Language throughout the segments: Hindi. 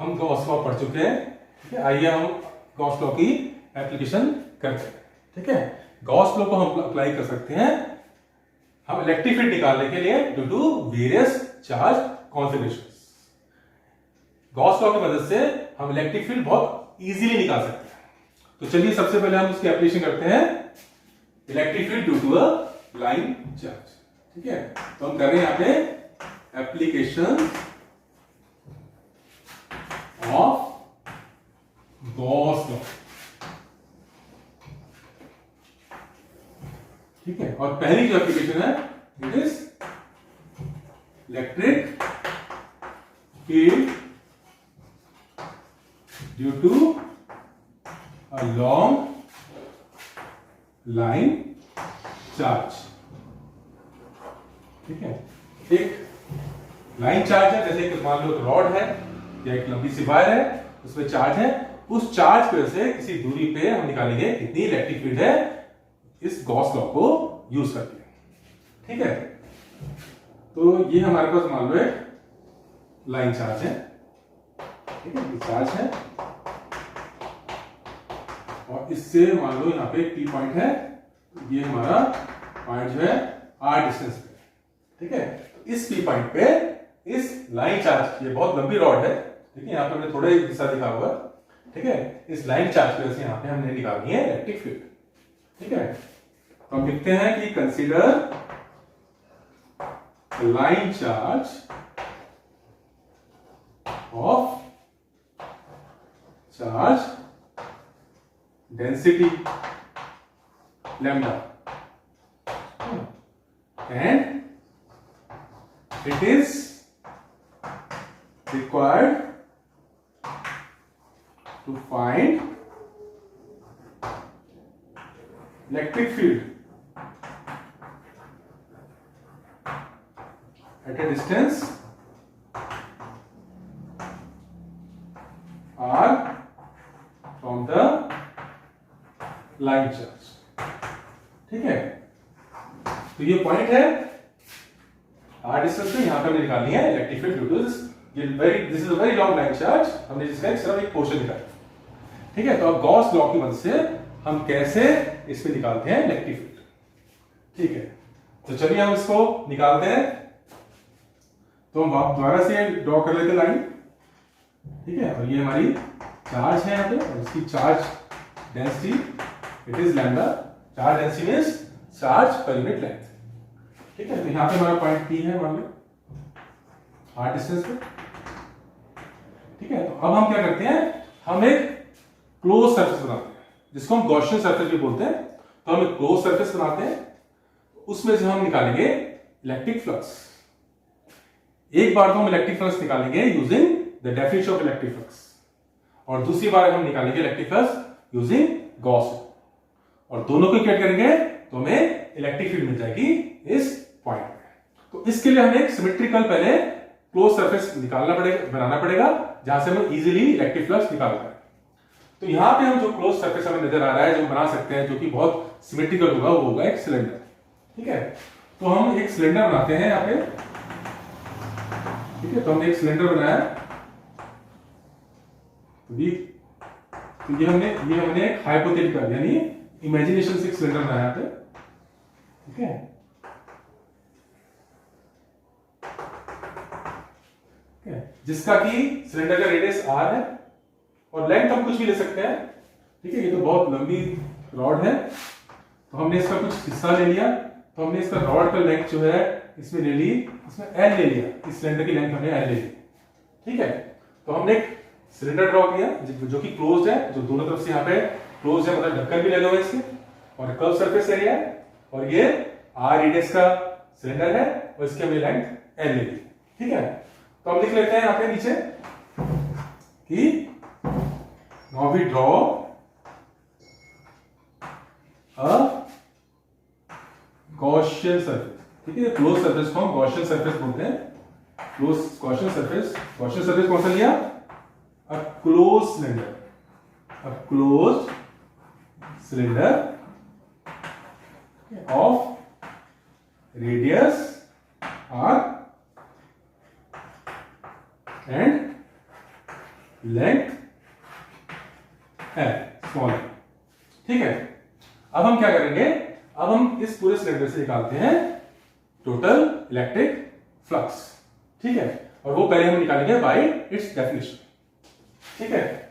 हम गॉस लॉ पढ़ चुके हैं। ठीक है, आइए हम गॉस लॉ की एप्लीकेशन करते हैं। ठीक है, गॉस लॉ को हम अप्लाई कर सकते हैं हम इलेक्ट्रिक फील्ड निकालने के लिए due to various charge configurations. Gauss law की मदद से हम इलेक्ट्रिक फील्ड बहुत इजीली निकाल सकते हैं। तो चलिए सबसे पहले हम उसकी एप्लीकेशन करते हैं, electric field due to a line charge. ठीक है, तो हम कर रहे हैं यहां पे एप्लीकेशन ऑफ गॉस लॉ। ठीक है, और पहली जो एप्लीकेशन है it is electric field due to a long line charge. ठीक है, एक लाइन चार्ज है, जैसे कि मान लो एक रॉड है या एक लंबी सी वायर है, उसमें चार्ज है, उस चार्ज की वजह से किसी दूरी पे हम निकालेंगे कितनी इलेक्ट्रिक फील्ड है इस गॉस लॉ को यूज करके। ठीक है, तो ये हमारे पास मान लो एक लाइन चार्ज है। ठीक है, ये चार्ज है और इससे मान लो यहाँ पे पी पॉइंट है, ये हमारा पॉइंट जो है आर डिस्टेंस पे। ठीक है, तो इस पी पॉइंट पे इस लाइन चार्ज, ये बहुत लंबी रॉड है, ठीक है, यहाँ पे हमने थोड़ा हिस्सा दिखा हुआ। ठीक है, इस लाइन चार्ज की वजह से यहाँ पे हमने निकालनी है इलेक्ट्रिक फील्ड। ठीक है, तो हम लिखते हैं कि consider line charge of charge density lambda and it is required to find electric field at a distance r from the line charge। ठीक है, तो ये पॉइंट है आर डिस्टेंस पे, यहां पे हमने निकालनी है electric field due to this is a very long line charge, हमने जिसका सिर्फ एक पोर्शन निकाला। ठीक है, तो अब गॉस लॉ की मदद से हम कैसे इसमें निकालते हैं इलेक्ट्रिक फील्ड। ठीक है, तो चलिए हम इसको निकालते हैं। तो हम दोबारा से ड्रॉ कर लेते लाइन। ठीक है, और ये हमारी चार्ज है यहाँ पे, और इसकी charge density it is lambda. Charge density means charge per unit length. ठीक है, तो यहां पे हमारा पॉइंट पी है मान लो आर डिस्टेंस पे। ठीक है, तो अब हम क्या करते हैं, हम एक क्लोज सरफेस बनाते हैं जिसको हम गॉसियन सरफेस भी बोलते हैं। तो हम एक क्लोज सरफेस बनाते हैं, उसमें से हम निकालेंगे इलेक्ट्रिक फ्लक्स। एक बार तो हम इलेक्ट्रिक फ्लक्स निकालेंगे using the definition of electric flux, और दूसरी बार हम निकालेंगे इलेक्ट्रिक फ्लक्स यूजिंग गॉस, और दोनों को इक्वेट करेंगे तो हमें इलेक्ट्रिक फील्ड मिल जाएगी इस पॉइंट पे। तो इसके लिए हमें एक सिमेट्रिकल पहले क्लोज सरफेस निकालना पड़ेगा, बनाना पड़ेगा, जहां से हम इजीली इलेक्ट्रिक फ्लक्स निकाल पाए। तो यहां पे हम जो क्लोज सरफेस हमें नजर आ रहा है, जो बना सकते हैं, जो कि बहुत सिमेट्रिकल होगा, वो होगा एक सिलेंडर। ठीक है, तो हम एक सिलेंडर बनाते हैं यहाँ पे। ठीक है, तो हमने एक सिलेंडर बनाया, तो ये हमने एक हाइपोथेटिकल यानी इमेजिनेशन से सिलेंडर बनाया यहाँ पे। ठीक है, जिसका कि सिलेंडर का रेडियस आर है और लेंथ हम कुछ भी ले सकते हैं। ठीक है, ये तो बहुत लंबी रॉड है, तो हमने इसका कुछ हिस्सा ले लिया, तो हमने इसका रॉड का लेंथ जो है इसमें ले ली, इसमें एल ले लिया, इस सिलेंडर की लेंथ हमने एल ले ली। ठीक है, तो हमने एक सिलेंडर ड्रॉ किया जो कि क्लोज्ड है, जो दोनों तरफ से यहाँ पे क्लोज है, मतलब ढक्कन भी लगा हुआ है इसके, और कर्व सरफेस एरिया है, और ये आर रेडियस का सिलेंडर है, और इसकी हमने लेंथ एल ले ली। ठीक है, तो हम लिख लेते हैं यहाँ पे नीचे कि now we draw a Gaussian surface. ठीक है, क्लोज सरफेस को हम गॉसियन सरफेस बोलते हैं। गॉसियन सरफेस कौन सा लिया, a close cylinder, a closed cylinder of radius r and length L, small L. ठीक है, अब हम क्या करेंगे, अब हम इस पूरे सिलेंडर से निकालते हैं टोटल इलेक्ट्रिक फ्लक्स। ठीक है, और वो पहले हम निकालेंगे बाय इट्स डेफिनेशन। ठीक है,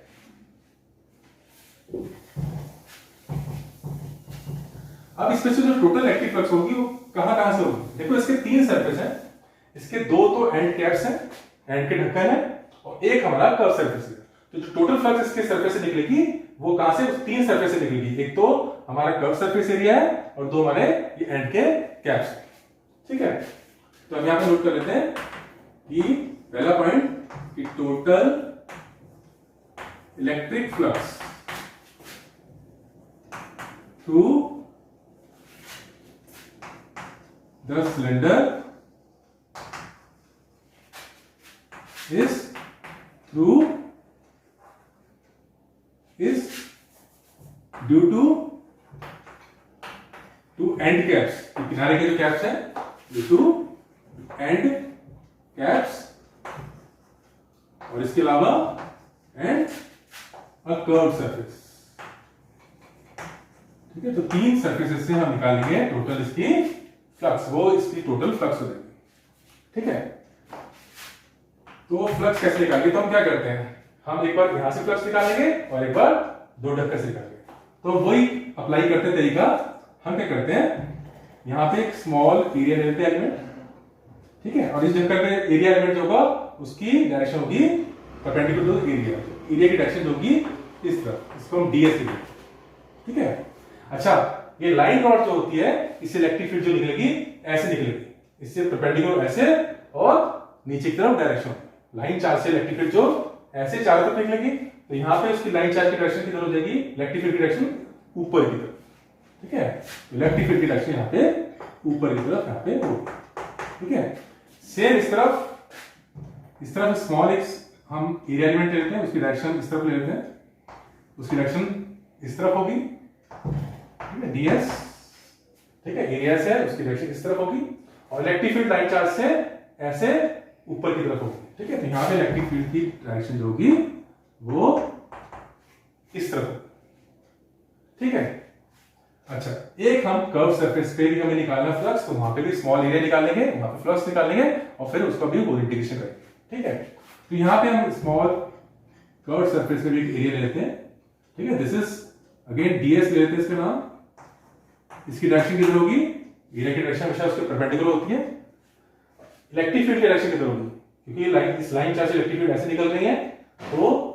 अब इसमें से जो टोटल इलेक्ट्रिक फ्लक्स होगी वो कहां से होगी। देखो इसके 3 सरफेस हैं, इसके 2 तो एंड कैप्स हैं, एंड के ढक्कन है, और एक हमारा कर्व सरफेस है। तो जो टोटल फ्लक्स इसके सरफेस से निकलेगी वो कहां से, उस 3 सरफेस से निकलेगी। एक तो हमारा कर्व सरफेस एरिया है और 2 हमारे ये एंड के कैप्स है। ठीक है, तो हम यहां पे नोट कर लेते हैं कि पहला पॉइंट कि total electric flux through the cylinder is through is due to end caps, किनारे के जो कैप्स हैं due to end caps, और इसके अलावा and a curved surface। ठीक है, तो 3 सरफेसेस से हम निकालेंगे टोटल इसकी फ्लक्स, वो इसकी टोटल फ्लक्स हो जाएगी। ठीक है, तो फ्लक्स कैसे निकालेंगे, तो हम क्या करते हैं, हम एक बार यहां से फ्लक्स निकालेंगे और एक बार 2 ढक्कन से निकालेंगे। तो वही अप्लाई करते हैं तरीका। हम क्या करते हैं, यहां पे एक स्मॉल एरिया ले लेते हैं एलिमेंट। ठीक है, और इस ढक्कन पे एरिया एलिमेंट जो होगा उसकी डायरेक्शन होगी परपेंडिकुलर टू एरिया। एरिया की डायरेक्शन होगी इस तरफ, इसको हम डीएस लिखेंगे। ठीक है, अच्छा ये लाइन रॉड जो होती है, इससे इलेक्ट्रिक फील्ड जो निकलेगी ऐसे निकलेगी, इससे परपेंडिकुलर ऐसे और नीचे की तरफ डायरेक्शन। लाइन चार्ज से इलेक्ट्रिक फील्ड जो ऐसे चारों तरफ निकलेगी, तो यहां पे उसकी लाइन चार्ज की डायरेक्शन किधर हो जाएगी, इलेक्ट्रिक फील्ड की डायरेक्शन ऊपर की तरफ। ठीक है, इलेक्ट्रिक फील्ड की डायरेक्शन यहां पे ऊपर की तरफ यहां पे होगी। ठीक है, सेम इस तरफ स्मॉल एक्स हम एरिया एलिमेंट लेते हैं, उसकी डायरेक्शन इस तरफ ले लेते हैं, उसकी डायरेक्शन इस तरफ होगी। ठीक है, डीएस। ठीक है, एरिया से है उसकी डायरेक्शन इस तरफ होगी, और इलेक्ट्रिक फील्ड लाइन चार्ज से ऐसे ऊपर की तरफ होगी। ठीक है, तो यहां पे इलेक्ट्रिक फील्ड की डायरेक्शन जो होगी वो इस तरफ। ठीक है, अच्छा एक हम कर्व सरफेस पे भी हमें निकालना फ्लक्स, तो वहां पे भी स्मॉल एरिया निकालेंगे, वहां पे फ्लक्स निकालेंगे और फिर उसका भी होल इंटीग्रेशन करेंगे। ठीक है, तो यहां पे हम स्मॉल कर्व सरफेस पे भी एक एरिया ले लेते हैं। ठीक है, दिस इज अगेन डीएस ले लेते हैं इसका नाम। इसकी डायरेक्शन किधर होगी, एरिया की डायरेक्शन हमेशा उसके परपेंडिकुलर होती है। इलेक्ट्रिक फील्ड की डायरेक्शन किधर होगी, क्योंकि लाइन इस लाइन चार्ज से इलेक्ट्रिक फील्ड ऐसे निकल रही है, तो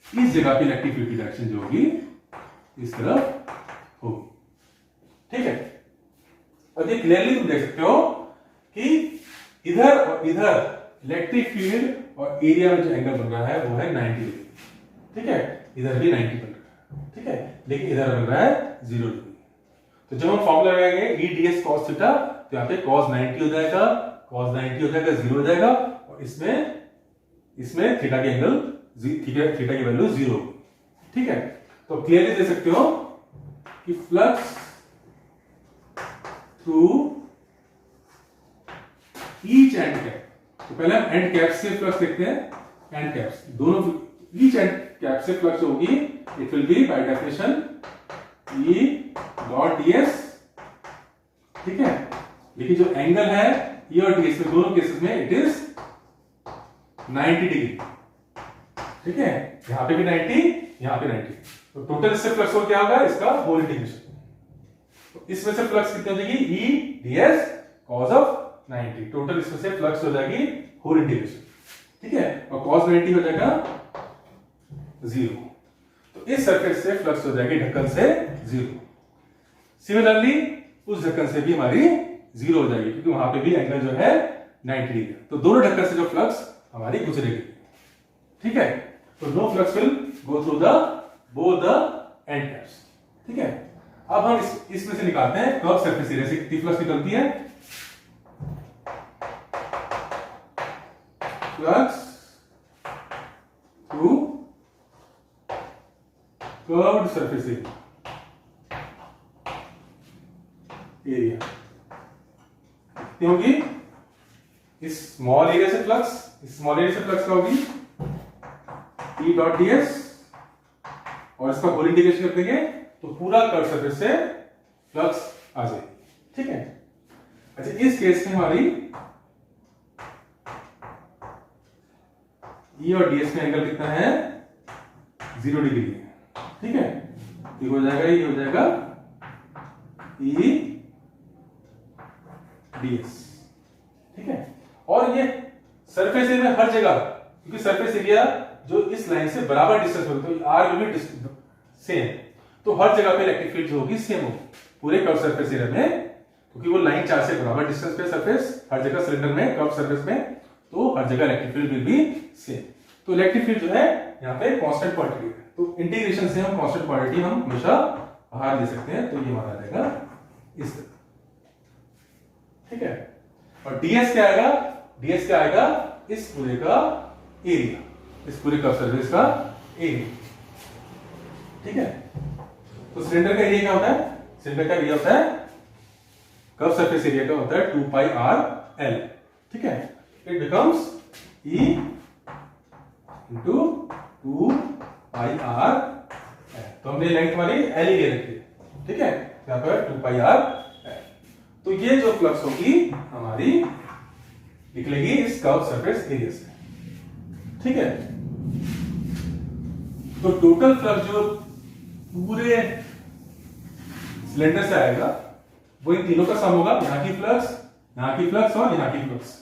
इस जगह पे इलेक्ट्रिक फील्ड की डायरेक्शन जो होगी इस तरफ होगी। ठीक है, अब ये क्लियरली तुम देख सकते हो कि इधर और इधर इलेक्ट्रिक फील्ड और एरिया में जो एंगल बन रहा है वो है 90 डिग्री। ठीक है, इधर भी 90 बन रहा है। ठीक है, लेकिन इधर बन रहा है 0 डिग्री। तो जब हम फॉर्मूला लगाएंगे E D S cos theta, तो यहाँ पे कॉस 90 हो जाएगा, कॉस 90 हो जाएगा, 0 हो जाएगा, और इसमें थीटा के एंगल थीटा की वैल्यू 0 होगी। ठीक है, तो क्लियरली देख सकते हो कि flux through each and cap, तो पहले हम एंड कैप से फ्लक्स लिखते हैं, एंड कैप्स दोनों, ईच एंड कैप से फ्लक्स होगी, it will be by definition E dot DS. ठीक है, लेकिन जो एंगल है ई और डीएस में दोनों केसेस में इट इज 90 डिग्री। ठीक है, यहां पे भी 90, यहां पे 90, तो टोटल इससे फ्लक्स हो क्या होगा, इसका होल इंटीग्रेशन। तो इसमें से फ्लक्स कितनी हो जाएगी, ई डीएस कॉस ऑफ 90, टोटल इसमें से फ्लक्स हो जाएगी होल इंटीग्रेशन। ठीक है, और कॉस 90 हो जाएगा 0, तो इस सर्फेस से फ्लक्स हो जाएगी ढक्कन से 0। सिमिलरली उस ढक्कन से भी हमारी 0 हो जाएगी, क्योंकि वहां पे भी एंगल जो है 90 डिग्री, तो दोनों ढक्कन से जो फ्लक्स हमारी गुजरेगी। ठीक है, तो no flux will go through the both the end caps. ठीक है, अब हम इसमें से निकालते हैं कर्व सरफेस एरिया से कितनी फ्लक्स निकलती है। Flux through curved surface area कितनी होगी, इस स्मॉल एरिया से फ्लक्स, इस स्मॉल एरिया से फ्लक्स क्या होगी, E डॉट ds और इसका होल इंटीग्रेशन कर देंगे तो पूरा कर्व सरफेस से फ्लक्स आ जाएगी, ठीक है। अच्छा, इस केस में हमारी E और ds में एंगल कितना है, 0 डिग्री है, ठीक है। ये हो जाएगा, ये हो जाएगा E ds, ठीक है। और ये सरफेस एरिया हर जगह, क्योंकि सरफेस एरिया जो इस लाइन से बराबर डिस्टेंस होगी तो r विल बी सेम, तो हर जगह पे इलेक्ट्रिक फील्ड जो होगी सेम होगी पूरे कर्व सरफेस एरिया में, क्योंकि वो लाइन चार्ज से बराबर डिस्टेंस पे सरफेस हर जगह सिलेंडर में कर्व सरफेस में, तो हर जगह electric field will be same. तो इलेक्ट्रिक फील्ड जो है यहाँ पे कांस्टेंट क्वांटिटी है, तो इंटीग्रेशन से हम कांस्टेंट क्वांटिटी हम हमेशा बाहर ले सकते हैं, तो ये हमारा आ जाएगा इस तरह, ठीक है। और ds क्या आएगा, ds क्या आएगा, इस पूरे का एरिया, इस पूरे कर्व सरफेस का एरिया, ठीक है। तो सिलेंडर का एरिया क्या होता है, सिलेंडर का एरिया होता है, कर्व सरफेस एरिया का होता है 2 पाई r l, ठीक है। It becomes E into 2 pi r l, तो हमने लेंथ वाली l ही ले रखी है, ठीक है, यहाँ पर 2 पाई r l। तो ये जो फ्लक्स होगी हमारी निकलेगी इस कर्व सरफेस एरिया से, ठीक है। तो टोटल फ्लक्स जो पूरे सिलेंडर से आएगा वो इन तीनों का सम होगा, यहाँ की फ्लक्स, यहाँ की फ्लक्स और यहाँ की फ्लक्स,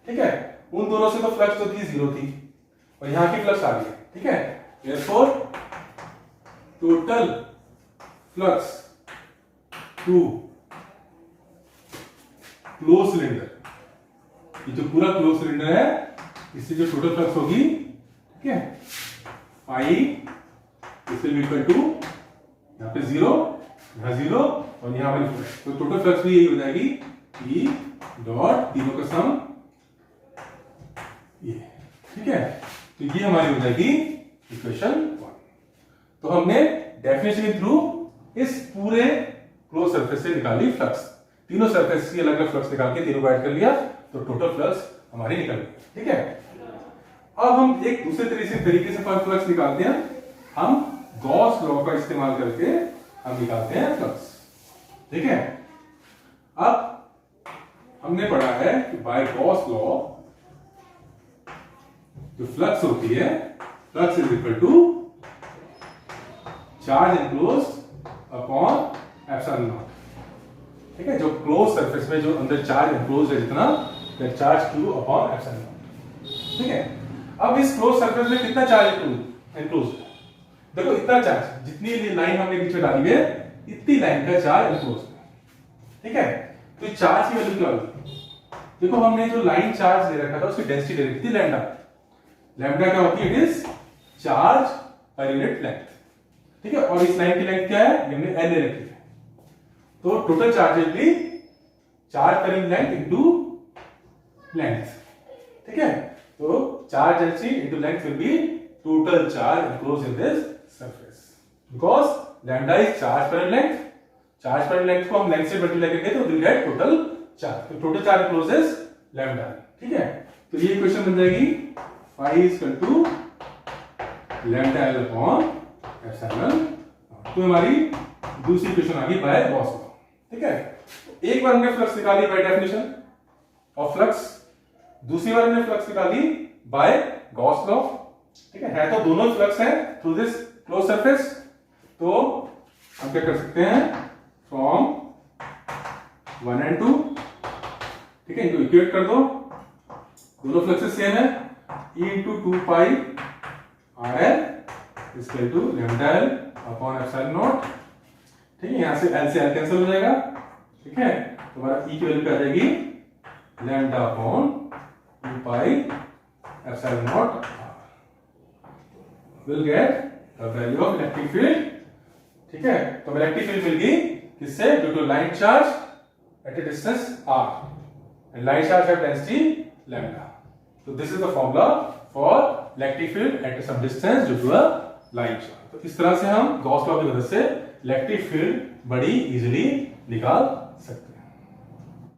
ठीक है। उन दोनों से तो फ्लक्स जो थी 0 थी और यहाँ की फ्लक्स आ गई, ठीक है। therefore total flux to close cylinder, ये जो पूरा क्लोज सिलेंडर है इससे जो टोटल फ्लक्स होगी, ठीक है, पाई इज इक्वल टू यहाँ पे 0, यहाँ 0 और यहाँ पर फ्लक्स, तो टोटल फ्लक्स भी यही हो जाएगी E डॉट तीनों का सम ये, ठीक है। तो ये हमारी हो जाएगी इक्वेशन 1। तो हमने डेफिनेशन के थ्रू इस पूरे क्लोज सरफेस से निकाली फ्लक्स, तीनों सरफेस की अलग अलग फ्लक्स निकाल के तीनों को ऐड कर लिया तो टोटल फ्लक्स हमारी निकल गई, ठीक है। अब हम एक दूसरे तरीके से फ्लक्स निकालते हैं, हम गॉस लॉ का इस्तेमाल करके हम निकालते हैं फ्लक्स, ठीक है। अब हमने पढ़ा है कि बाय गॉस लॉ जो फ्लक्स होती है, flux is equal to charge enclosed upon epsilon naught, ठीक है। जो क्लोज सरफेस में जो अंदर चार्ज एनक्लोज्ड है जितना, that charge q upon epsilon naught, ठीक है। अब इस क्लोज सरफेस में कितना चार्ज एनक्लोज्ड है, देखो इतना चार्ज, जितनी लाइन हमने बीच में डाली है इतनी लाइन का चार्ज एनक्लोज्ड है, ठीक है। तो चार्ज की वैल्यू क्या होगी, देखो हमने जो लाइन चार्ज ले रखा था उसकी डेंसिटी ले रखी थी लैम्डा, लैम्डा क्या होती है, it is charge per unit length, ठीक है। और इस लाइन की लेंथ क्या है, हमने l ले रखी है, तो total charge will be charge per unit length into length, ठीक है। तो charge density into length will be total charge enclosed in this surface, because lambda is charge per unit length, charge per unit length को हम लेंथ से मल्टीप्लाई करेंगे तो विल गेट टोटल चार्ज, तो total charge enclosed is lambda, ठीक है। तो ये इक्वेशन बन जाएगी phi is equal to lambda L upon epsilon, तो हमारी दूसरी इक्वेशन आ गई बाय गॉस लॉ, ठीक है। एक बार हमने फ्लक्स निकाली बाय डेफिनेशन ऑफ फ्लक्स, दूसरी बार हमने फ्लक्स निकाली बाय गॉस लॉ, ठीक है तो दोनों फ्लक्स हैं थ्रू दिस क्लोज सरफेस, तो हम क्या कर सकते हैं, फ्रॉम 1 and 2, ठीक है, इनको इक्वेट कर दो, दोनों फ्लक्सेस सेम है, E into 2 pi RL is equal to lambda L upon epsilon naught, ठीक है। यहां से L से L कैंसिल हो जाएगा, ठीक है। तो हमारा E की वैल्यू क्या आ जाएगी, lambda upon 2 pi epsilon naught will get the value of electric field, ठीक है। तो इलेक्ट्रिक फील्ड मिल गई किससे, due to line charge at a distance r and line charge have density lambda. So this is the formula for electric field at some distance due to a line charge. तो इस तरह से हम गॉस लॉ की मदद से इलेक्ट्रिक फील्ड बड़ी इजीली निकाल सकते हैं।